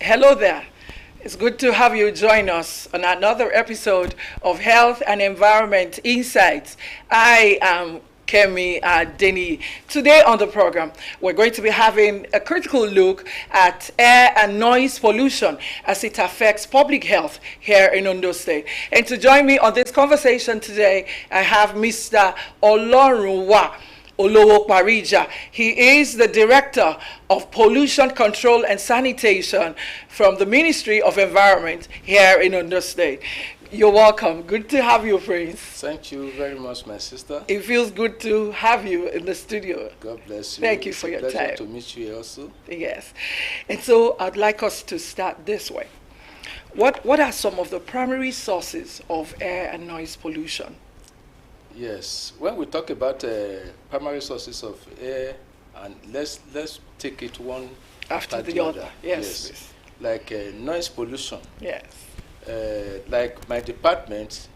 Hello there. It's good to have you join us on another episode of Health and Environment Insights. I am Kemi Denny. Today on the program, we're going to be having a critical look at air and noise pollution as it affects public health here in Ondo State. And to join me on this conversation today, I have Mr. Olorunwa Olowo Parija. He is the Director of Pollution Control and Sanitation from the Ministry of Environment here in Ondo State. You're welcome. Good to have you, Prince. Thank you very much, my sister. It feels good to have you in the studio. God bless you. Thank you for your time. It's a pleasure to meet you also. Yes. And so I'd like us to start this way. What are some of the primary sources of air and noise pollution? Yes. When we talk about primary sources of air, and let's take it one after the other. Yes. Like noise pollution. Yes. Like my department,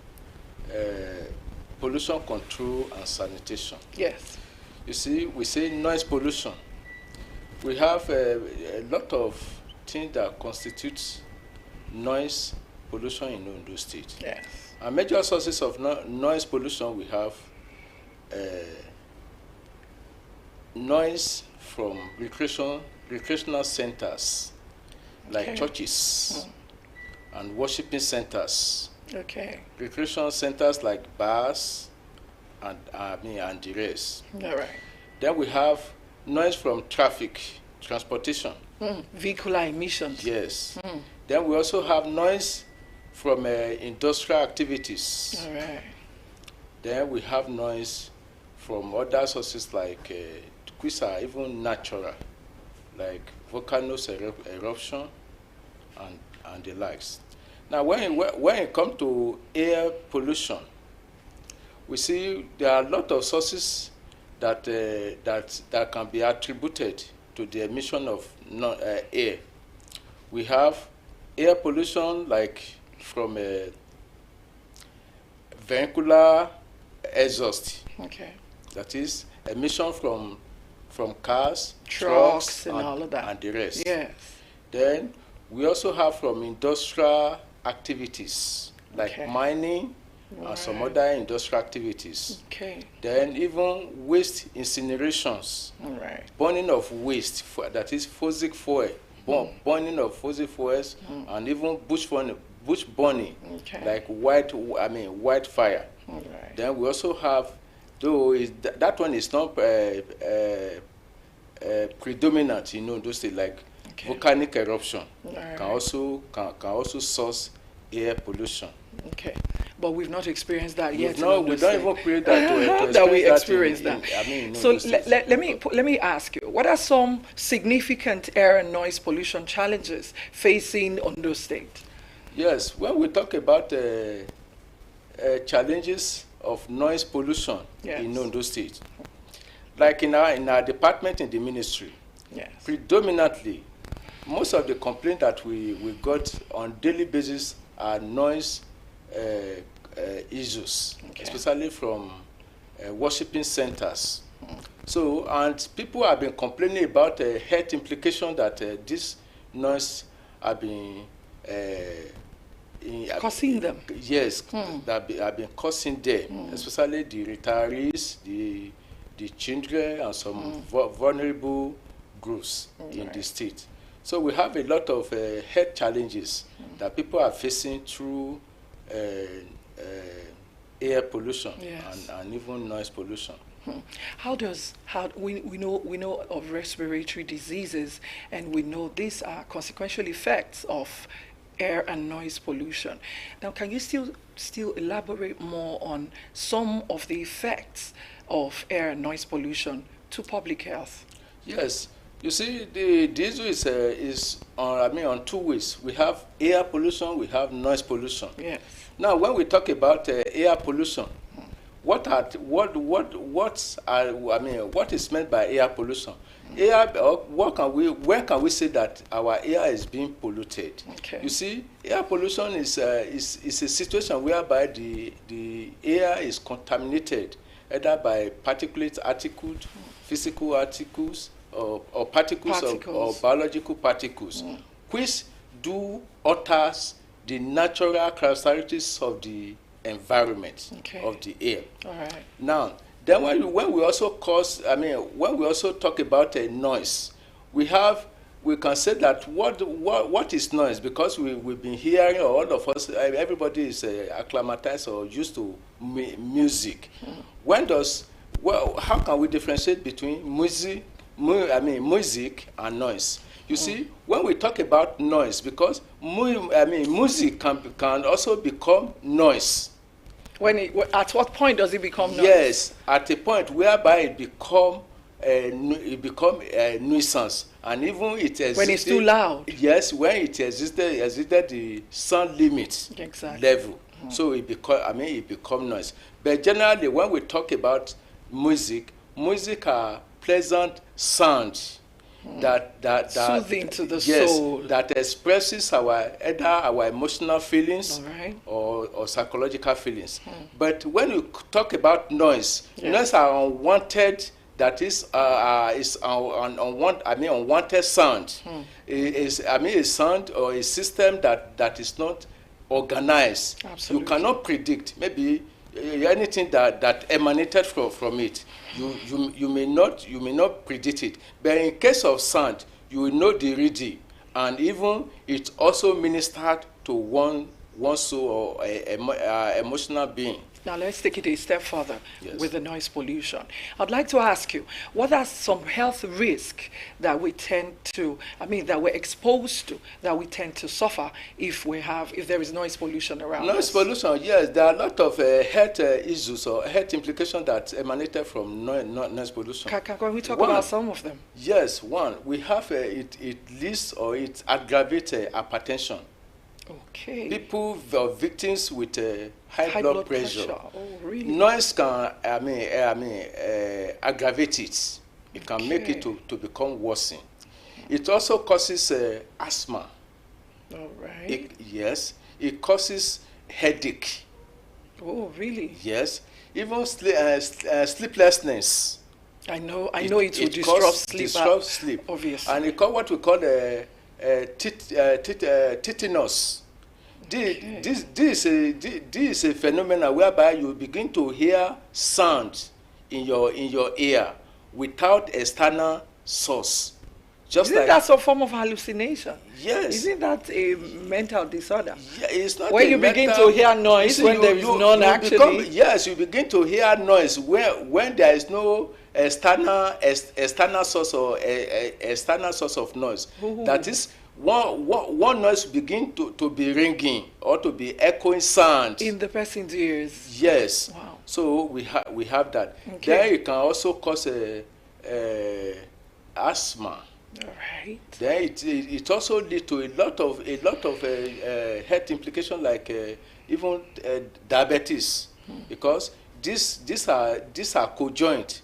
pollution control and sanitation. Yes. You see, we say noise pollution. We have a lot of things that constitute noise pollution in Ondo State. Yes. And major sources of noise pollution, we have noise from recreational centers, like churches and worshiping centers. Okay. Recreational centers like bars and the rest. All right. Then we have noise from transportation. Vehicular emissions. Yes. Then we also have noise from industrial activities. All right. Then we have noise from other sources like which are even natural, like volcanoes eruption and the likes. Now, when it comes to air pollution, we see there are a lot of sources that can be attributed to the emission of air. We have air pollution like from vehicular exhaust. Okay. That is emission from cars, trucks and all of that. And the rest. Yes. Then we also have from industrial activities like mining and some other industrial activities. Okay. Then even waste incinerations. All right. Burning of waste, that is fossil fuel. Burning of fossil fuels and even bush burning, like white fire. All right. Then we also have, though that one is not predominant in Ondo State, like volcanic eruption can also source air pollution. Okay, but we've not experienced that yet. No, we don't even create that to that we experience that. So let me ask you, what are some significant air and noise pollution challenges facing Ondo State? Yes, when we talk about challenges of noise pollution in Ondo State, like in our department in the ministry, predominantly, most of the complaints that we got on daily basis are noise issues, especially from worshiping centers. So, and people have been complaining about health implications that this noise have been causing them. Yes, that have been causing them, especially the retirees, the children, and some vulnerable groups in the state. So we have a lot of health challenges that people are facing through air pollution and even noise pollution. We know of respiratory diseases, and we know these are consequential effects of air and noise pollution. Now, can you still elaborate more on some of the effects of air and noise pollution to public health? Yes. You see, the issue is on two ways. We have air pollution, we have noise pollution. Yes. Now, when we talk about air pollution, what is meant by air pollution? When can we say that our air is being polluted? Okay. You see, air pollution is a situation whereby the air is contaminated either by particulate particles, physical particles, or particles. Or biological particles, which do alters the natural characteristics of the environment, Okay. of the air. All right. Now, then when we also when we also talk about a noise, we can say that what is noise, because we've been hearing, or all of us, everybody is acclimatized or used to music. How can we differentiate between music and noise? You see, when we talk about noise, because music can also become noise. At what point does it become noise? Yes, at a point whereby it become a nuisance, and even it existed when it's too loud. Yes, when it exceeded the sound limit level, so it become noise. But generally, when we talk about music are pleasant sounds that soothing to the soul, that expresses either our emotional feelings, all right, or psychological feelings. But when you talk about noise, noise are unwanted. That is unwanted sound. A sound or a system that is not organized. Absolutely. You cannot predict. Maybe anything that emanated from it. You may not predict it. But in case of sound, you will know the rhythm, and even it also ministered to one soul or emotional being. Now let's take it a step further with the noise pollution. I'd like to ask you, what are some health risks that we're exposed to, that we tend to suffer if there is noise pollution around us? Noise pollution, yes, there are a lot of health issues or health implications that emanated from noise pollution. Can we talk about some of them? Yes, one, we have it leads or it aggravates hypertension. Okay. People or victims with high blood pressure. Oh, really? Noise can aggravate it. It can make it to become worsened. It also causes asthma. All right. Yes. It causes headache. Oh, really? Yes. Even sleeplessness. I know it will disrupt sleep. Obviously. And it cause what we call tetanus. This is a phenomenon whereby you begin to hear sound in your ear without external source. Isn't that some form of hallucination? Yes. Isn't that a mental disorder? Yeah, it's not when you begin to hear noise when there is none actually. Yes, you begin to hear noise when there is no external source or external source of noise. That is, one noise begin to be ringing or to be echoing sound in the person's ears. Yes. Wow. So we have that. Okay. Then it can also cause asthma. All right. Then it also lead to a lot of health implications like even diabetes, because these are conjoined.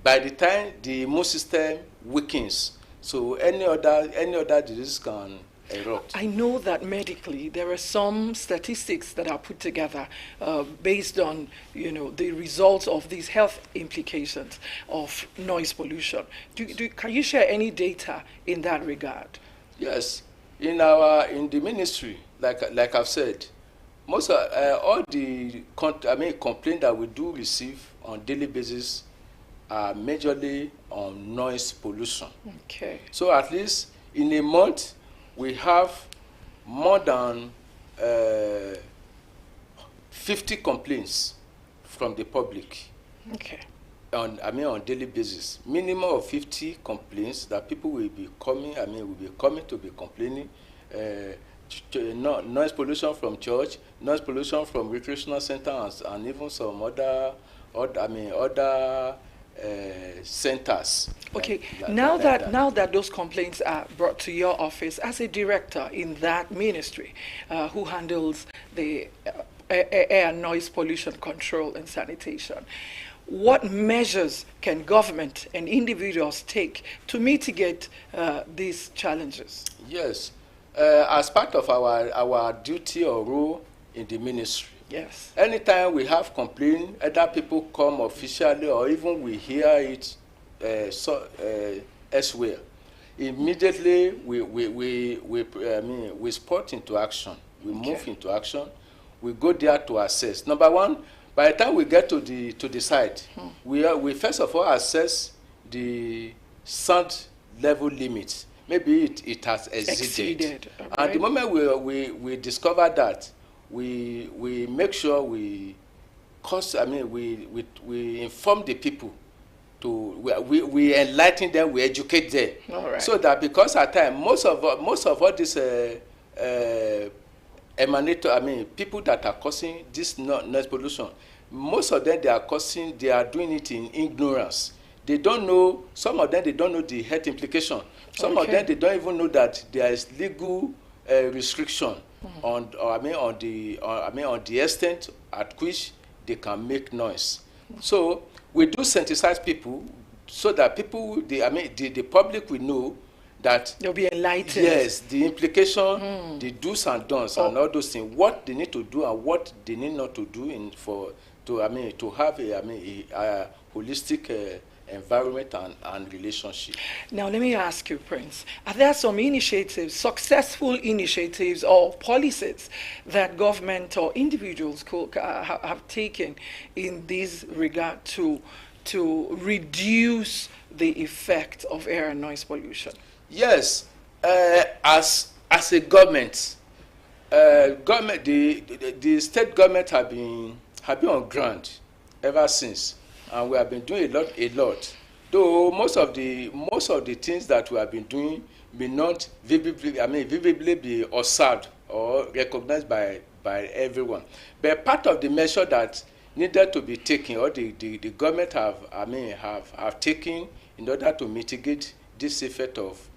By the time the immune system weakens, so any other disease can erupt. I know that medically there are some statistics that are put together based on the results of these health implications of noise pollution. Can you share any data in that regard? Yes, in the ministry, like I've said, most all the complaints that we do receive on daily basis are majorly on noise pollution. Okay. So at least in a month, we have more than 50 complaints from the public. Okay. On daily basis, minimum of 50 complaints that people will be coming. To be complaining. Noise pollution from church, noise pollution from recreational centers, and even some other centers. Okay. Now that those complaints are brought to your office as a director in that ministry, who handles the air, noise pollution control and sanitation, what measures can government and individuals take to mitigate these challenges? Yes, as part of our duty or role in the ministry. Yes. Anytime we have complaint, either people come officially or even we hear it elsewhere, immediately we spot into action. We move into action. We go there to assess. Number one, by the time we get to the site, we first of all assess the sound level limits. Maybe it has exceeded. Right. And the moment we discover that, we make sure we inform the people. We enlighten them, we educate them, so that, because at times most of all this people that are causing this noise pollution, most of them they are doing it in ignorance. They don't know. Some of them they don't know the health implication. Some of them they don't even know that there is legal restriction on the extent at which they can make noise. So we do sensitize people so that the public will know that they'll be enlightened. Yes, the implication, the do's and don'ts, and all those things, what they need to do and what they need not to do to have a holistic environment and relationship. Now, let me ask you, Prince, are there some initiatives, successful initiatives or policies that government or individuals could have taken in this regard to reduce the effect of air and noise pollution? Yes, as a government, the state government have been on ground ever since, and we have been doing a lot. Though most of the things that we have been doing may not vividly be observed or recognized by everyone. But part of the measure that needed to be taken, or the government have taken in order to mitigate this effect of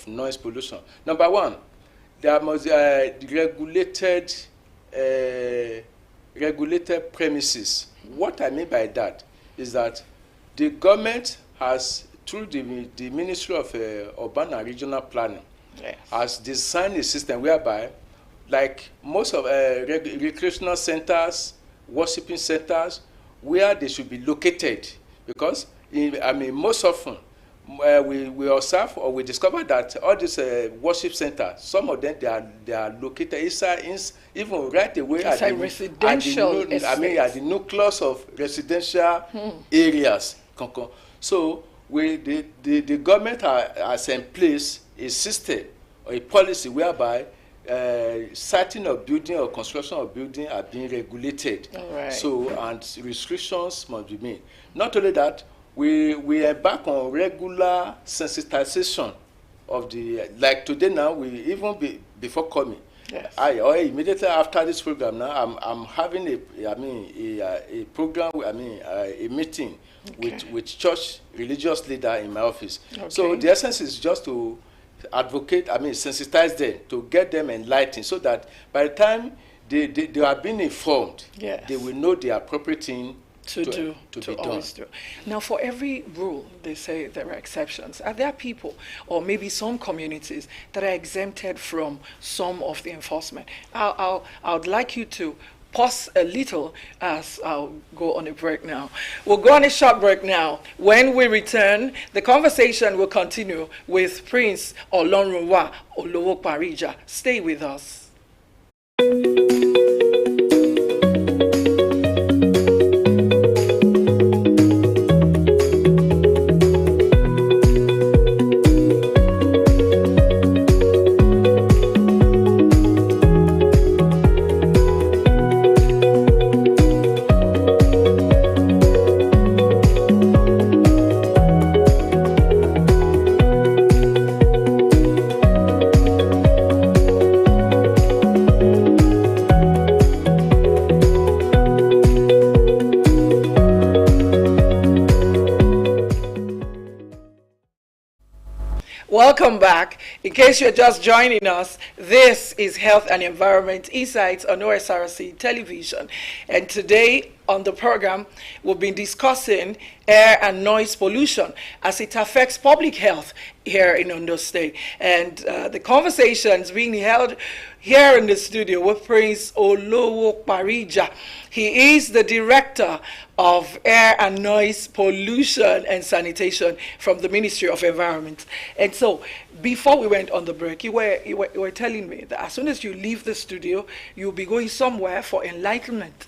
noise pollution. Number one, there must regulated premises. What I mean by that is that the government has, through the Ministry of Urban and Regional Planning, has designed a system whereby, like most of recreational centers, worshiping centers, where they should be located, because most often we observe or we discover that all these worship centers, some of them they are located inside, even right away at the nucleus of residential areas. So the government has in place a system or a policy whereby siting of building or construction of building are being regulated. So, and restrictions must be made. Not only that, we embark on regular sensitization of the, like today now, before coming, immediately after this program now, I'm having a program, a meeting with church religious leader in my office. So the essence is just to advocate, sensitize them, to get them enlightened, so that by the time they are being informed, they will know the appropriate thing to be done. Now, for every rule, they say there are exceptions. Are there people, or maybe some communities, that are exempted from some of the enforcement? I would like you to pause a little as I'll go on a break now. We'll go on a short break now. When we return, the conversation will continue with Prince Olonrunwa Olowo Parija. Stay with us. Welcome back. In case you're just joining us, this is Health and Environment Insights on Osrc Television. And today on the program, we've been discussing air and noise pollution as it affects public health here in Ondo State. And the conversations being held here in the studio with Prince Olowo Parija. He is the director of Air and Noise Pollution and Sanitation from the Ministry of Environment. And so, before we went on the break, you were telling me that as soon as you leave the studio, you'll be going somewhere for enlightenment.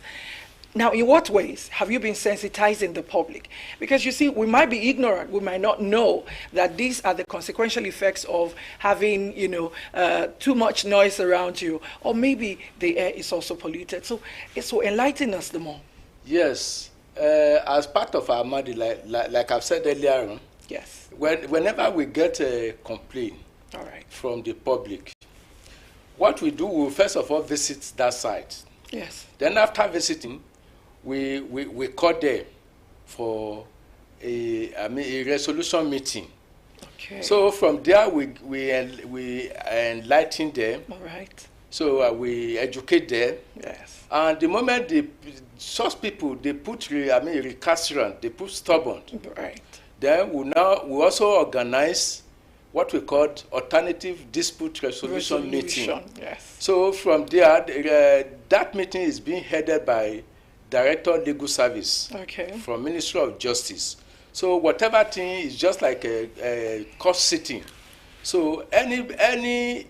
Now, in what ways have you been sensitizing the public? Because you see, we might be ignorant, we might not know that these are the consequential effects of having, too much noise around you, or maybe the air is also polluted. So enlighten us the more. Yes, as part of our mandate, like I've said earlier on, yes, whenever we get a complaint from the public, what we do, we first of all visit that site. Yes. Then after visiting, we call them for a resolution meeting. Okay. So from there we enlighten them. All right. So we educate them. Yes. And the moment such people they put recalcitrant, they put stubborn. Right. Then we also organize what we call alternative dispute resolution meeting. Yes. So from there, that meeting is being headed by Director Legal Service from Ministry of Justice. So whatever thing is just like a court sitting. So anybody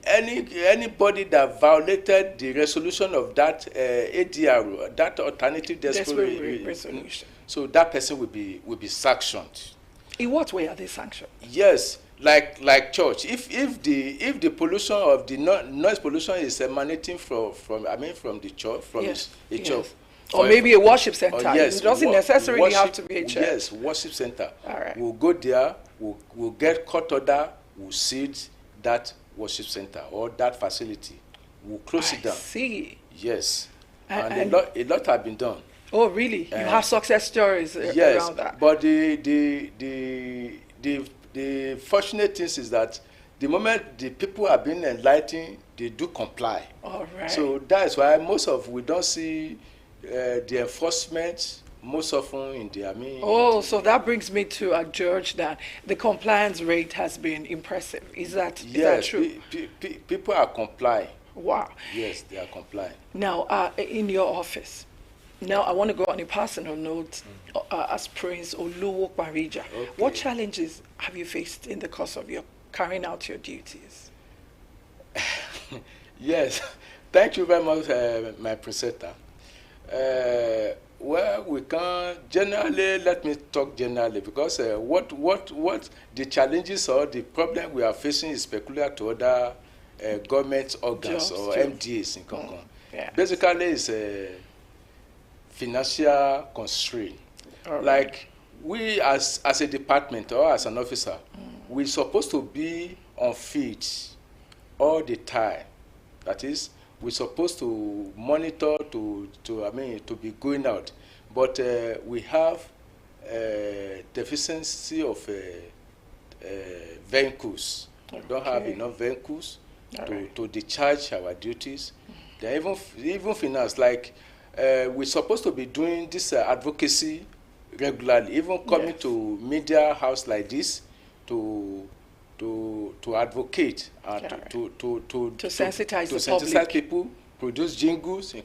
that violated the resolution of that ADR, that alternative dispute resolution, so that person will be sanctioned. In what way are they sanctioned? Yes, like church. If the pollution of the noise pollution is emanating from the church, from a church. Or maybe a worship center. Yes, it doesn't necessarily have to be a church. Yes, worship center. All right. We'll go there, we'll get court order, we'll seal that worship center or that facility. We'll close it down. See. Yes. And a lot have been done. Oh, really? You have success stories around that? Yes, but the fortunate thing is that the moment the people are being enlightened, they do comply. All right. So that's why we don't see the enforcement most often in the army. Oh, so that brings me to adjudge that the compliance rate has been impressive. Is that true? People are complying. Wow. Yes, they are complying. Now, in your office, now I want to go on a personal note as Prince Olowo Parija. Okay. What challenges have you faced in the course of your carrying out your duties? Yes, thank you very much, my presenter. Well, we can generally, let me talk generally, because what the challenges or the problem we are facing is peculiar to other government organs or MDAs in Concon. Yes. Basically, it's a financial constraint. Right. Like we as a department or as an officer, we're supposed to be on field all the time. That is, we're supposed to monitor to be going out, but we have deficiency of vehicles. We don't have enough vehicles to discharge our duties. Then even finance, like we're supposed to be doing this advocacy regularly, even coming to media house like this to advocate and to sensitize the public. People, produce jingles,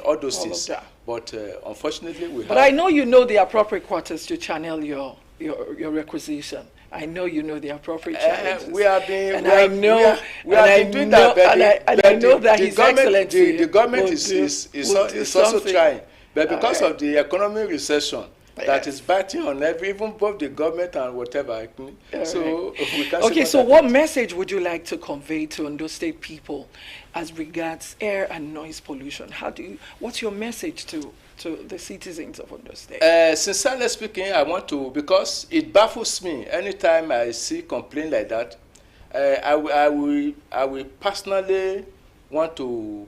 all those things. But unfortunately, we have. But I know you know the appropriate quarters to channel your requisition. I know you know the appropriate challenges. We have been, and I know, we have been doing that. And I know that His Excellency, the government is also trying, but because of the economic recession. That is biting on even both the government and whatever. So we can. Okay, so what message would you like to convey to Ondo State people as regards air and noise pollution? What's your message to the citizens of Ondo State? Sincerely speaking, I want to, because it baffles me anytime I see complaint like that. I will personally want to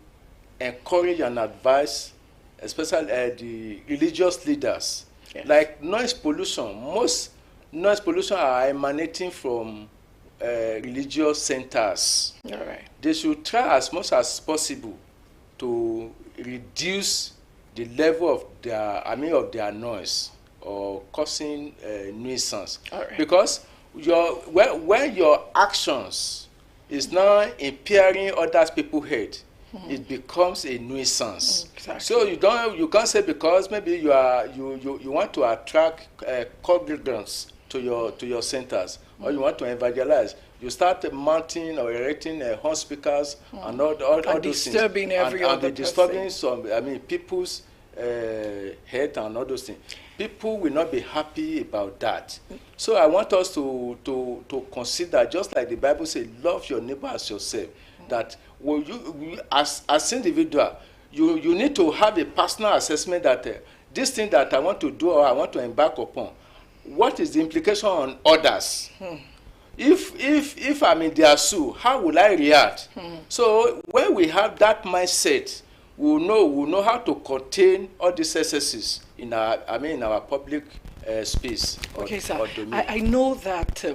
encourage and advise, especially the religious leaders. Yes. Like noise pollution, most noise pollution are emanating from religious centers. All right. They should try as much as possible to reduce the level of their noise or causing nuisance. All right. Because when your actions is now impairing other people's head, it becomes a nuisance. Exactly. So you can't say because maybe you want to attract congregants to your centers, or you want to evangelize. You start mounting or erecting horn speakers and all those things, disturbing every other and disturbing people's head and all those things. People will not be happy about that. So I want us to consider, just like the Bible says, love your neighbor as yourself. That as individual, you need to have a personal assessment that this thing that I want to do or I want to embark upon, what is the implication on others? If I'm in their shoe, how will I react? So when we have that mindset, we'll know how to contain all these excesses in our public space. Okay, or sir. domain. I know that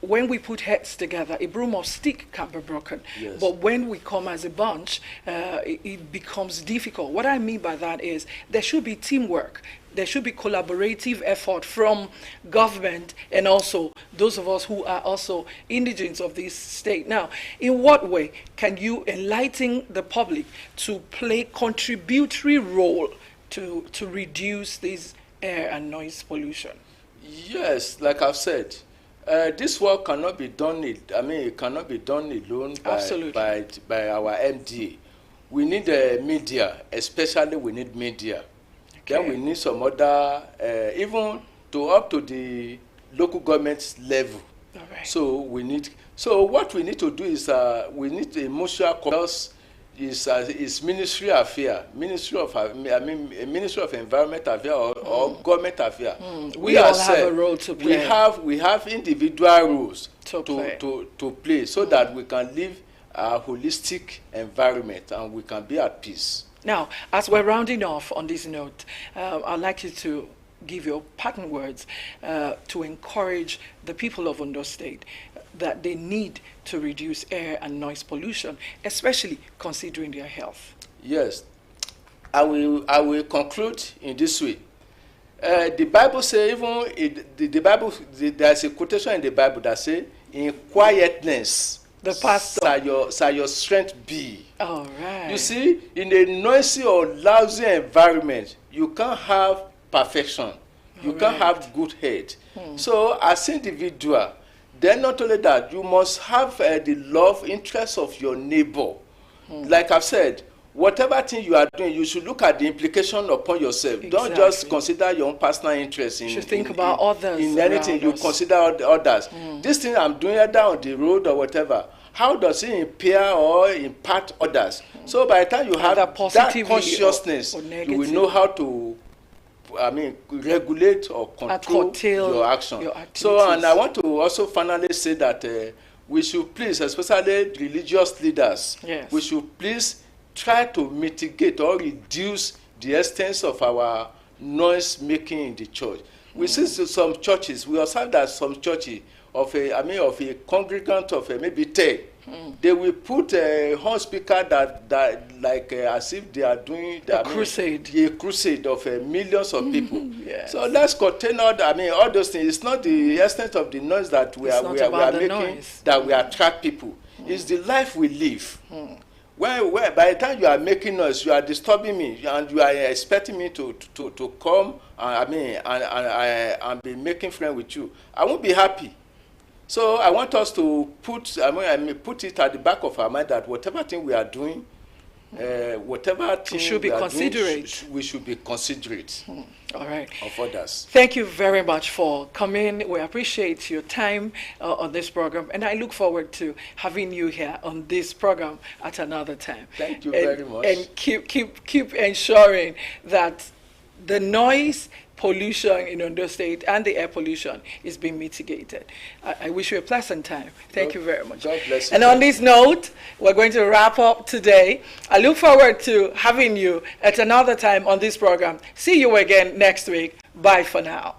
when we put heads together, a broom of stick can be broken. Yes. But when we come as a bunch, it becomes difficult. What I mean by that is there should be teamwork. There should be collaborative effort from government and also those of us who are also indigents of this state. Now, in what way can you enlighten the public to play contributory role to reduce this air and noise pollution? Yes, like I've said, this work cannot be done. It cannot be done alone by our MDA. We need media, especially we need media. Okay. Then we need some other, even up to the local government level. All right. So what we need to do is we need a mutual cause. Is ministry affair, Ministry of Environment affair or government affair. We all have a role to play. We have individual roles to play so that we can live a holistic environment and we can be at peace. Now, as we're rounding off on this note, I'd like you to give your parting words to encourage the people of Ondo State that they need to reduce air and noise pollution, especially considering their health. Yes, I will conclude in this way. The Bible says, there's a quotation in the Bible that says, "In quietness, the pastor shall your strength be." All right. You see, in a noisy or lousy environment, you can't have perfection. You can't have good health. So, as individual, then not only that, you must have the love, interest of your neighbor. Like I've said, whatever thing you are doing, you should look at the implication upon yourself. Exactly. Don't just consider your own personal interest in. You should think about others. In anything, you consider others. This thing I'm doing either on the road or whatever, how does it impair or impact others? So by the time you have that consciousness, you will know how to regulate or control your action. So, and I want to also finally say that we should please, especially religious leaders, yes, we should please try to mitigate or reduce the extent of our noise making in the church. We see some churches, we observe that some churches of a congregant of maybe 10, they will put a horn speaker that like as if they are doing a crusade. A crusade of millions of people. Yes. So let's contain all those things. It's not the extent of the noise that we are making noise that we attract people. It's the life we live. Where by the time you are making noise, you are disturbing me, and you are expecting me to come and be making friends with you. I won't be happy. So I want us to put it at the back of our mind that whatever thing we are doing, whatever thing we should be considerate. We should be considerate. All right. Of others. Thank you very much for coming. We appreciate your time on this program, and I look forward to having you here on this program at another time. Thank you very much. And keep ensuring that the noise pollution in Ondo State and the air pollution is being mitigated. I wish you a pleasant time. Thank you very much. God bless you. And on this note, we're going to wrap up today. I look forward to having you at another time on this program. See you again next week. Bye for now.